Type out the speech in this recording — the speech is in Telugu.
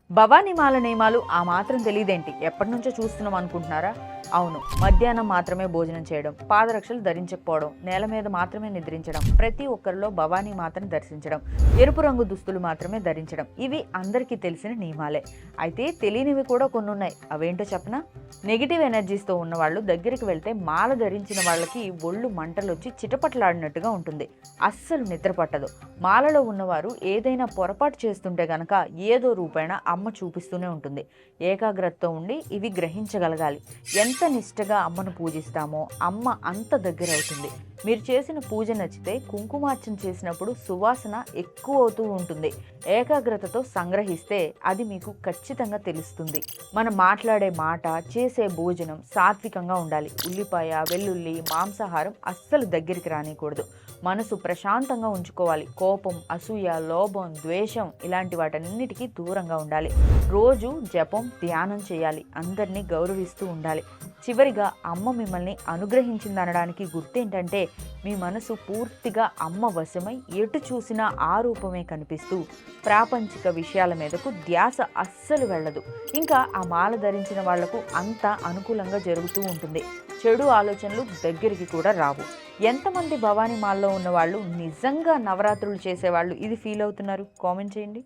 భవానీ మాల నియమాలు ఆ మాత్రం తెలియదేంటి? ఎప్పటి నుంచో చూస్తున్నాం అనుకుంటున్నారా? అవును, మధ్యాహ్నం మాత్రమే భోజనం చేయడం, పాదరక్షలు ధరించకపోవడం, నేల మీద మాత్రమే నిద్రించడం, ప్రతి ఒక్కరిలో భవానీ మాతను దర్శించడం, ఎరుపు రంగు దుస్తులు మాత్రమే ధరించడం, ఇవి అందరికీ తెలిసిన నియమాలే. అయితే తెలియనివి కూడా కొన్ని ఉన్నాయి. అవేంటో చెప్పనా? నెగిటివ్ ఎనర్జీస్తో ఉన్న వాళ్ళు దగ్గరికి వెళ్తే మాల ధరించిన వాళ్ళకి ఒళ్ళు మంటలు వచ్చి చిటపట్లాడినట్టుగా ఉంటుంది. అస్సలు నిద్ర పట్టదు. మాలలో ఉన్నవారు ఏదైనా పొరపాటు చేస్తుంటే గనక ఏదో రూపేణ అమ్మ చూపిస్తూనే ఉంటుంది. ఏకాగ్రతతో ఉండి ఇవి గ్రహించగలగాలి. ఎంత నిష్టగా అమ్మను పూజిస్తామో అమ్మ అంత దగ్గర అవుతుంది. మీరు చేసిన పూజ నచ్చితే కుంకుమార్చన చేసినప్పుడు సువాసన ఎక్కువ అవుతూ ఉంటుంది. ఏకాగ్రతతో సంగ్రహిస్తే అది మీకు ఖచ్చితంగా తెలుస్తుంది. మనం మాట్లాడే మాట, చేసే భోజనం సాత్వికంగా ఉండాలి. ఉల్లిపాయ, వెల్లుల్లి, మాంసాహారం అస్సలు దగ్గరికి రానియకూడదు. మనసు ప్రశాంతంగా ఉంచుకోవాలి. కోపం, అసూయ, లోభం, ద్వేషం ఇలాంటి వాటన్నిటికీ దూరంగా ఉండాలి. రోజు జపం, ధ్యానం చేయాలి. అందరినీ గౌరవిస్తూ ఉండాలి. చివరిగా అమ్మ మిమ్మల్ని అనుగ్రహించిందనడానికి గుర్తేంటంటే మీ మనసు పూర్తిగా అమ్మ వశమై ఎటు చూసినా ఆ రూపమే కనిపిస్తూ ప్రాపంచిక విషయాల మీదకు ధ్యాస అస్సలు వెళ్ళదు. ఇంకా ఆ మాల ధరించిన వాళ్లకు అంతా అనుకూలంగా జరుగుతూ ఉంటుంది. చెడు ఆలోచనలు దగ్గరికి కూడా రావు. ఎంతమంది భవానీ మాల్లో ఉన్న వాళ్ళు నిజంగా నవరాత్రులు చేసేవాళ్ళు ఇది ఫీల్ అవుతున్నారు? కామెంట్ చేయండి.